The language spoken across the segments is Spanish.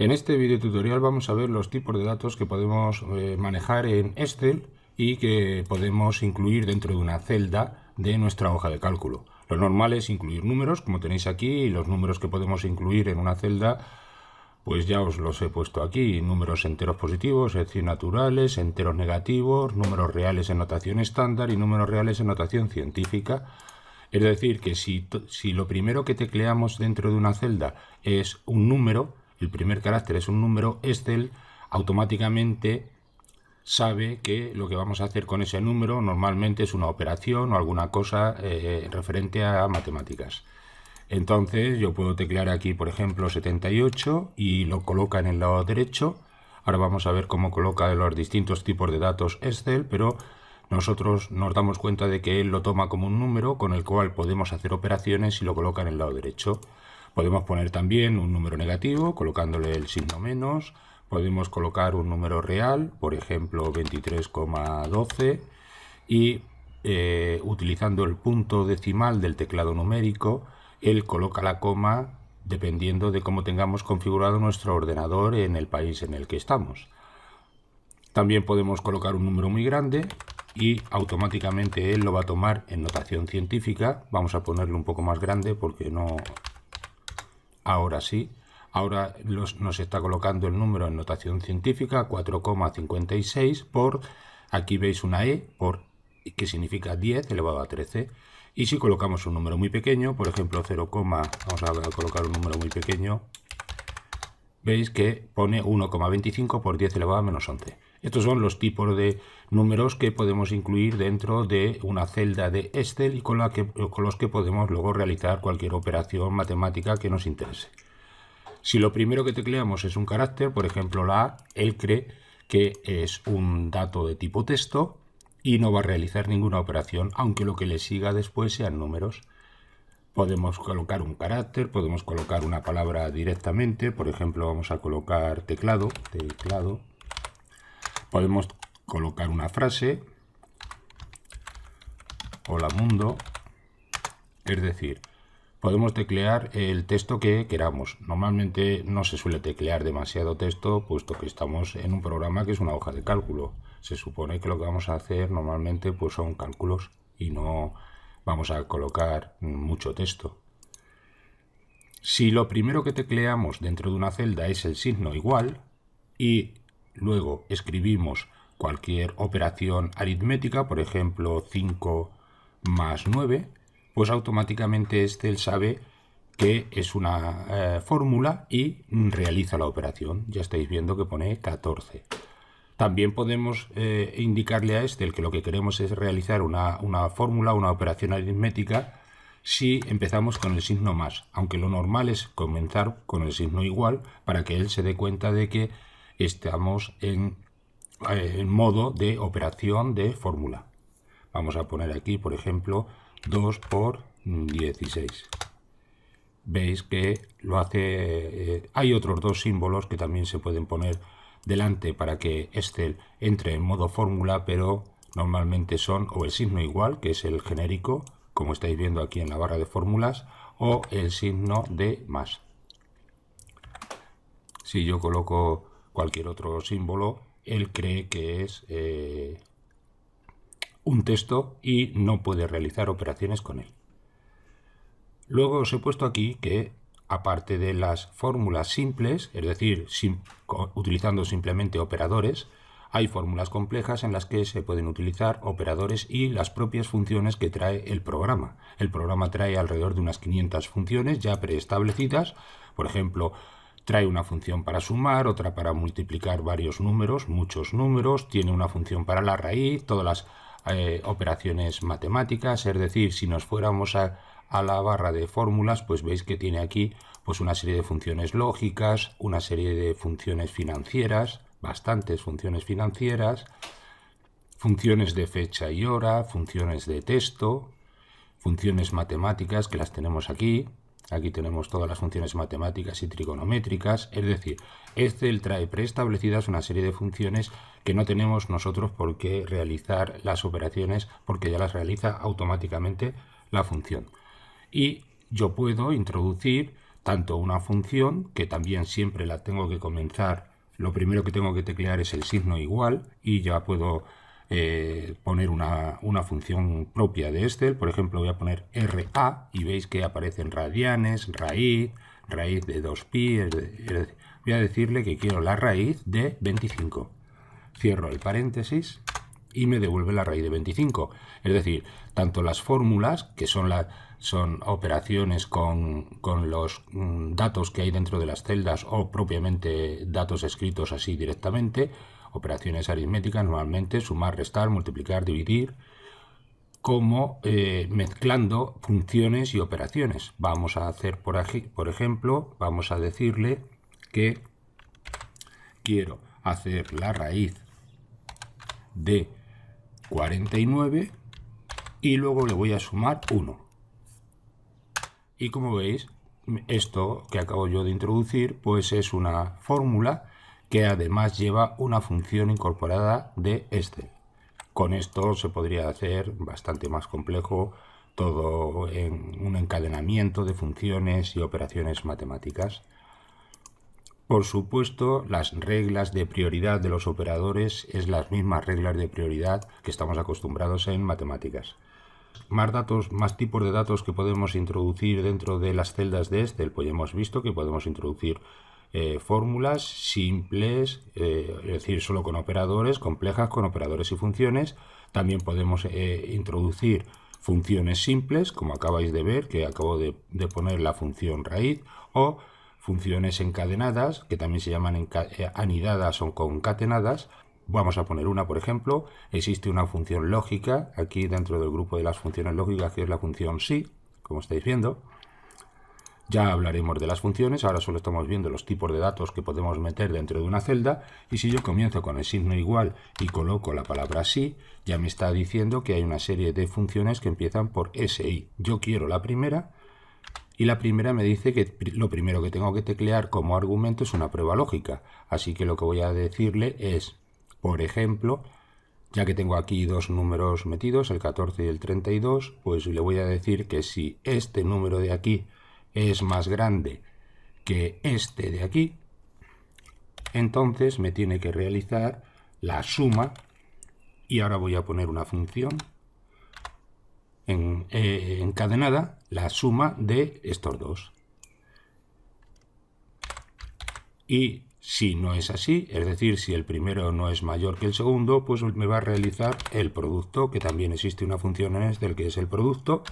En este video tutorial vamos a ver los tipos de datos que podemos manejar en Excel y que podemos incluir dentro de una celda de nuestra hoja de cálculo. Lo normal es incluir números, como tenéis aquí, y los números que podemos incluir en una celda, pues ya os los he puesto aquí. Números enteros positivos, es decir, naturales, enteros negativos, números reales en notación estándar y números reales en notación científica. Es decir, que si lo primero que tecleamos dentro de una celda es un número, el primer carácter es un número, Excel automáticamente sabe que lo que vamos a hacer con ese número normalmente es una operación o alguna cosa referente a matemáticas. Entonces yo puedo teclear aquí, por ejemplo, 78 y lo coloca en el lado derecho. Ahora vamos a ver cómo coloca los distintos tipos de datos Excel, pero nosotros nos damos cuenta de que él lo toma como un número con el cual podemos hacer operaciones y lo coloca en el lado derecho. Podemos poner también un número negativo colocándole el signo menos. Podemos colocar un número real, por ejemplo 23,12, y utilizando el punto decimal del teclado numérico, él coloca la coma dependiendo de cómo tengamos configurado nuestro ordenador en el país en el que estamos. También podemos colocar un número muy grande y automáticamente él lo va a tomar en notación científica. Vamos a ponerlo un poco más grande porque no... Ahora sí. Ahora nos está colocando el número en notación científica, 4,56 por... Aquí veis una E, que significa 10 elevado a 13. Y si colocamos un número muy pequeño, por ejemplo 0, vamos a colocar un número muy pequeño, veis que pone 1,25 por 10 elevado a menos 11. Estos son los tipos de números que podemos incluir dentro de una celda de Excel y con los que podemos luego realizar cualquier operación matemática que nos interese. Si lo primero que tecleamos es un carácter, por ejemplo la A, él cree que es un dato de tipo texto y no va a realizar ninguna operación, aunque lo que le siga después sean números. Podemos colocar un carácter, podemos colocar una palabra directamente, por ejemplo vamos a colocar teclado. Podemos colocar una frase, hola mundo, es decir, podemos teclear el texto que queramos. Normalmente no se suele teclear demasiado texto, puesto que estamos en un programa que es una hoja de cálculo. Se supone que lo que vamos a hacer normalmente pues son cálculos y no vamos a colocar mucho texto. Si lo primero que tecleamos dentro de una celda es el signo igual y luego escribimos cualquier operación aritmética, por ejemplo 5 más 9, pues automáticamente Excel sabe que es una fórmula y realiza la operación. Ya estáis viendo que pone 14. También podemos indicarle a Excel que lo que queremos es realizar una fórmula, una operación aritmética, si empezamos con el signo más, aunque lo normal es comenzar con el signo igual para que él se dé cuenta de que estamos en modo de operación de fórmula. Vamos a poner aquí, por ejemplo, 2 por 16. Veis que lo hace... hay otros dos símbolos que también se pueden poner delante para que Excel entre en modo fórmula, pero normalmente son o el signo igual, que es el genérico, como estáis viendo aquí en la barra de fórmulas, o el signo de más. Si yo coloco cualquier otro símbolo, él cree que es un texto y no puede realizar operaciones con él. Luego os he puesto aquí que, aparte de las fórmulas simples, es decir, utilizando simplemente operadores, hay fórmulas complejas en las que se pueden utilizar operadores y las propias funciones que trae el programa. El programa trae alrededor de unas 500 funciones ya preestablecidas. Por ejemplo, trae una función para sumar, otra para multiplicar varios números, muchos números, tiene una función para la raíz, todas las operaciones matemáticas. Es decir, si nos fuéramos a la barra de fórmulas, pues veis que tiene aquí pues una serie de funciones lógicas, una serie de funciones financieras, bastantes funciones financieras, funciones de fecha y hora, funciones de texto, funciones matemáticas que las tenemos aquí. Aquí tenemos todas las funciones matemáticas y trigonométricas. Es decir, Excel trae preestablecidas una serie de funciones que no tenemos nosotros por qué realizar las operaciones, porque ya las realiza automáticamente la función. Y yo puedo introducir tanto una función, que también siempre la tengo que comenzar, lo primero que tengo que teclear es el signo igual y ya puedo poner una función propia de Excel. Por ejemplo, voy a poner RA y veis que aparecen radianes, raíz de 2pi, voy a decirle que quiero la raíz de 25. Cierro el paréntesis y me devuelve la raíz de 25. Es decir, tanto las fórmulas, que son operaciones con los datos que hay dentro de las celdas o propiamente datos escritos así directamente, operaciones aritméticas normalmente, sumar, restar, multiplicar, dividir, como mezclando funciones y operaciones. Vamos a hacer, por ejemplo, vamos a decirle que quiero hacer la raíz de 49 y luego le voy a sumar 1. Y como veis, esto que acabo yo de introducir, pues es una fórmula que además lleva una función incorporada de Excel. Con esto se podría hacer bastante más complejo todo en un encadenamiento de funciones y operaciones matemáticas. Por supuesto, las reglas de prioridad de los operadores es las mismas reglas de prioridad que estamos acostumbrados en matemáticas. Más datos, más tipos de datos que podemos introducir dentro de las celdas de Excel, pues ya hemos visto que podemos introducir fórmulas simples, es decir, solo con operadores, complejas con operadores y funciones. También podemos introducir funciones simples, como acabáis de ver, que acabo de poner la función raíz, o funciones encadenadas, que también se llaman anidadas o concatenadas. Vamos a poner una, por ejemplo, existe una función lógica aquí dentro del grupo de las funciones lógicas, que es la función sí, como estáis viendo. Ya hablaremos de las funciones, ahora solo estamos viendo los tipos de datos que podemos meter dentro de una celda, y si yo comienzo con el signo igual y coloco la palabra sí, ya me está diciendo que hay una serie de funciones que empiezan por SI. Yo quiero la primera, y la primera me dice que lo primero que tengo que teclear como argumento es una prueba lógica, así que lo que voy a decirle es, por ejemplo, ya que tengo aquí dos números metidos, el 14 y el 32, pues le voy a decir que si este número de aquí es más grande que este de aquí, entonces me tiene que realizar la suma, y ahora voy a poner una función encadenada, la suma de estos dos. Y si no es así, es decir, si el primero no es mayor que el segundo, pues me va a realizar el producto, que también existe una función en Excel que es el producto.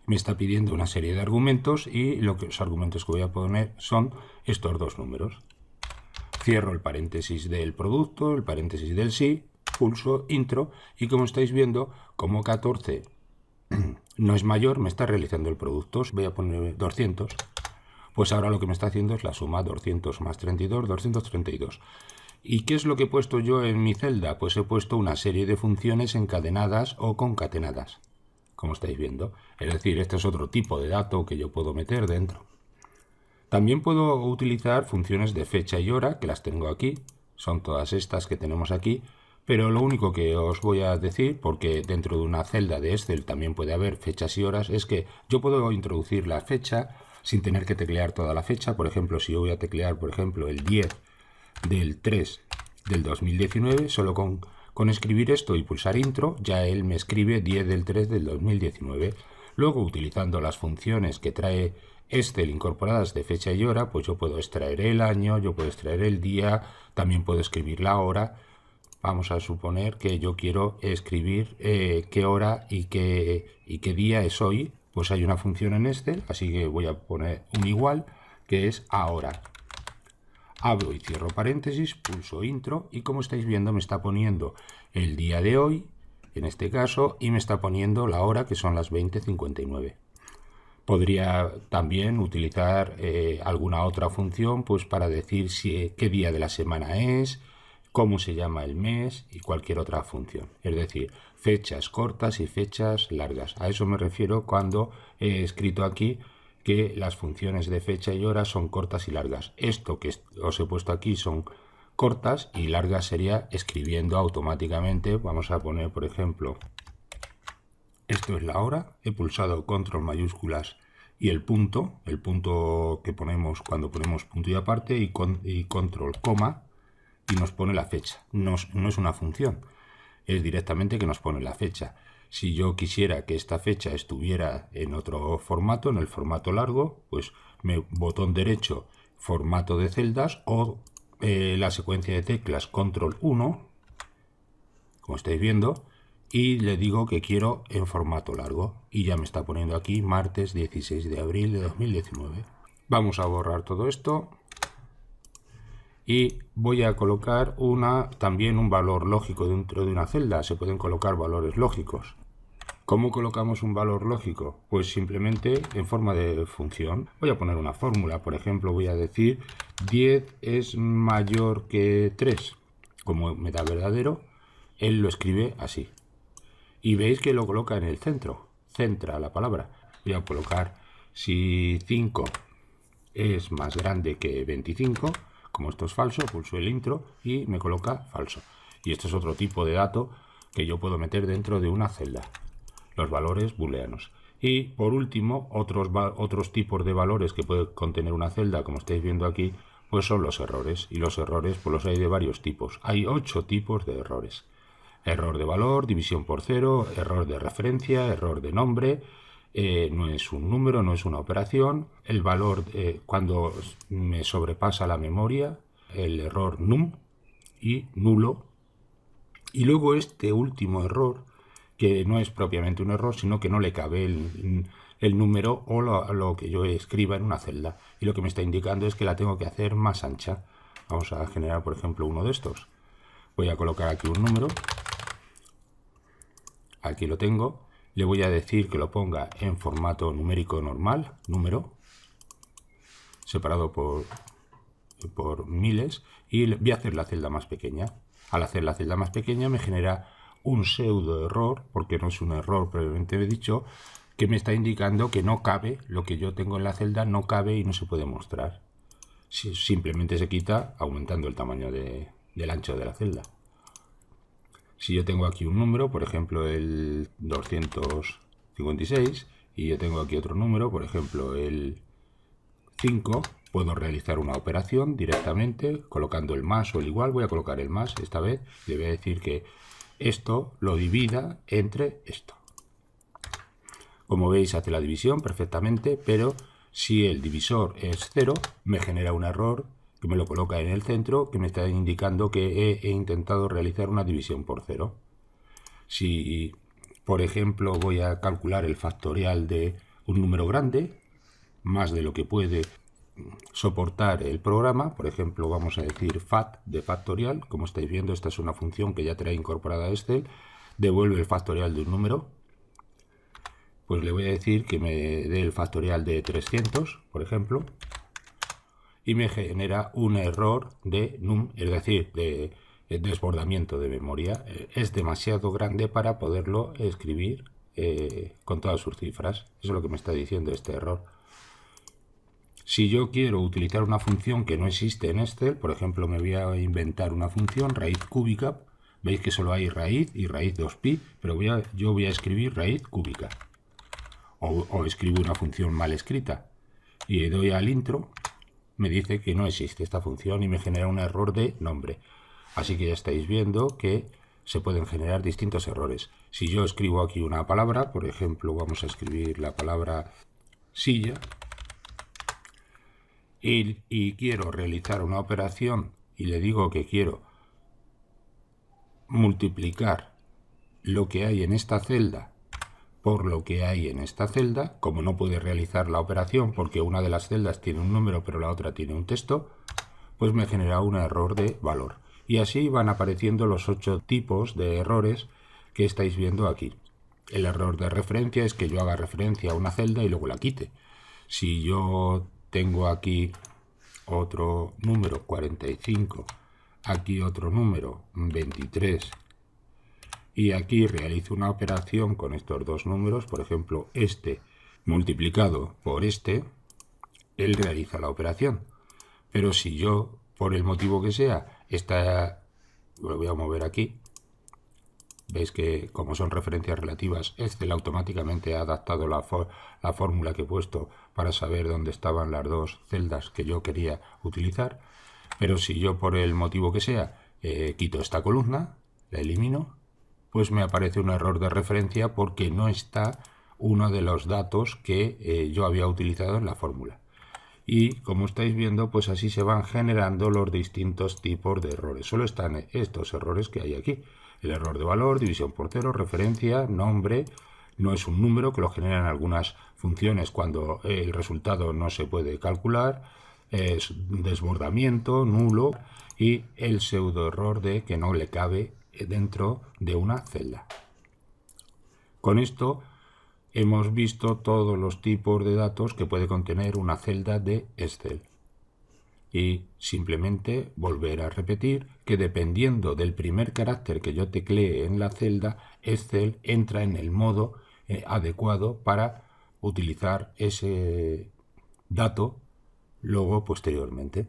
Me está pidiendo una serie de argumentos y los argumentos que voy a poner son estos dos números. Cierro el paréntesis del producto, el paréntesis del sí, pulso intro y como estáis viendo, como 14 no es mayor, me está realizando el producto. Voy a poner 200. Pues ahora lo que me está haciendo es la suma 200 más 32, 232. ¿Y qué es lo que he puesto yo en mi celda? Pues he puesto una serie de funciones encadenadas o concatenadas, como estáis viendo. Es decir, este es otro tipo de dato que yo puedo meter dentro. También puedo utilizar funciones de fecha y hora, que las tengo aquí. Son todas estas que tenemos aquí. Pero lo único que os voy a decir, porque dentro de una celda de Excel también puede haber fechas y horas, es que yo puedo introducir la fecha sin tener que teclear toda la fecha. Por ejemplo, si yo voy a teclear, por ejemplo, el 10 del 3 del 2019, solo con escribir esto y pulsar intro, ya él me escribe 10 del 3 del 2019. Luego, utilizando las funciones que trae Excel incorporadas de fecha y hora, pues yo puedo extraer el año, yo puedo extraer el día, también puedo escribir la hora. Vamos a suponer que yo quiero escribir qué hora y qué día es hoy. Pues hay una función en Excel, así que voy a poner un igual, que es ahora. Abro y cierro paréntesis, pulso intro y como estáis viendo me está poniendo el día de hoy, en este caso, y me está poniendo la hora, que son las 20:59. Podría también utilizar alguna otra función pues para decir qué día de la semana es, cómo se llama el mes y cualquier otra función. Es decir, fechas cortas y fechas largas. A eso me refiero cuando he escrito aquí que las funciones de fecha y hora son cortas y largas. Esto que os he puesto aquí son cortas y largas sería escribiendo automáticamente. Vamos a poner, por ejemplo, esto es la hora. He pulsado control mayúsculas y el punto que ponemos cuando ponemos punto y aparte y control coma y nos pone la fecha. No es una función, es directamente que nos pone la fecha. Si yo quisiera que esta fecha estuviera en otro formato, en el formato largo, pues botón derecho, formato de celdas o la secuencia de teclas control 1, como estáis viendo, y le digo que quiero en formato largo y ya me está poniendo aquí martes 16 de abril de 2019. Vamos a borrar todo esto y voy a colocar también un valor lógico dentro de una celda. Se pueden colocar valores lógicos. ¿Cómo colocamos un valor lógico? Pues simplemente en forma de función. Voy a poner una fórmula, por ejemplo voy a decir 10 es mayor que 3. Como me da verdadero, él lo escribe así. Y veis que lo coloca en el centro, centra la palabra. Voy a colocar si 5 es más grande que 25, como esto es falso, pulso el intro y me coloca falso. Y esto es otro tipo de dato que yo puedo meter dentro de una celda, los valores booleanos. Y por último, otros tipos de valores que puede contener una celda, como estáis viendo aquí, pues son los errores. Y los errores pues los hay de varios tipos. Hay 8 tipos de errores. Error de valor, división por cero, error de referencia, error de nombre, no es un número, no es una operación, el valor cuando me sobrepasa la memoria, el error num y nulo. Y luego este último error, que no es propiamente un error, sino que no le cabe el número o lo que yo escriba en una celda. Y lo que me está indicando es que la tengo que hacer más ancha. Vamos a generar, por ejemplo, uno de estos. Voy a colocar aquí un número. Aquí lo tengo. Le voy a decir que lo ponga en formato numérico normal, número, separado por miles, y voy a hacer la celda más pequeña. Al hacer la celda más pequeña me genera un pseudo error, porque no es un error previamente dicho, que me está indicando que no cabe, lo que yo tengo en la celda no cabe y no se puede mostrar. Simplemente se quita aumentando el tamaño del ancho de la celda. Si yo tengo aquí un número, por ejemplo el 256, y yo tengo aquí otro número, por ejemplo el 5, puedo realizar una operación directamente colocando el más o el igual. Voy a colocar el más esta vez, le voy a decir que esto lo divida entre esto. Como veis hace la división perfectamente, pero si el divisor es 0 me genera un error que me lo coloca en el centro, que me está indicando que he intentado realizar una división por 0. Si, por ejemplo, voy a calcular el factorial de un número grande, más de lo que puede soportar el programa, por ejemplo, vamos a decir fact de factorial, como estáis viendo, esta es una función que ya trae incorporada Excel, devuelve el factorial de un número, pues le voy a decir que me dé el factorial de 300, por ejemplo, y me genera un error de num, es decir, de desbordamiento de memoria. Es demasiado grande para poderlo escribir con todas sus cifras. Eso es lo que me está diciendo este error. Si yo quiero utilizar una función que no existe en Excel, por ejemplo, me voy a inventar una función, raíz cúbica. Veis que solo hay raíz y raíz 2pi, pero yo voy a escribir raíz cúbica. O escribo una función mal escrita y le doy al intro. Me dice que no existe esta función y me genera un error de nombre. Así que ya estáis viendo que se pueden generar distintos errores. Si yo escribo aquí una palabra, por ejemplo, vamos a escribir la palabra silla, y quiero realizar una operación y le digo que quiero multiplicar lo que hay en esta celda por lo que hay en esta celda, como no puede realizar la operación porque una de las celdas tiene un número pero la otra tiene un texto, pues me genera un error de valor. Y así van apareciendo los 8 tipos de errores que estáis viendo aquí. El error de referencia es que yo haga referencia a una celda y luego la quite. Si yo tengo aquí otro número 45, aquí otro número 23, y aquí realizo una operación con estos dos números, por ejemplo, este multiplicado por este, él realiza la operación. Pero si yo, por el motivo que sea, lo voy a mover aquí, Veis que como son referencias relativas, Excel automáticamente ha adaptado la fórmula que he puesto para saber dónde estaban las dos celdas que yo quería utilizar. Pero si yo por el motivo que sea quito esta columna, la elimino, pues me aparece un error de referencia porque no está uno de los datos que yo había utilizado en la fórmula. Y como estáis viendo, pues así se van generando los distintos tipos de errores. Solo están estos errores que hay aquí. El error de valor, división por cero, referencia, nombre. No es un número, que lo generan algunas funciones cuando el resultado no se puede calcular. Es desbordamiento, nulo, y el pseudo error de que no le cabe dentro de una celda. Con esto hemos visto todos los tipos de datos que puede contener una celda de Excel. Y simplemente volver a repetir que dependiendo del primer carácter que yo teclee en la celda, Excel entra en el modo adecuado para utilizar ese dato luego posteriormente.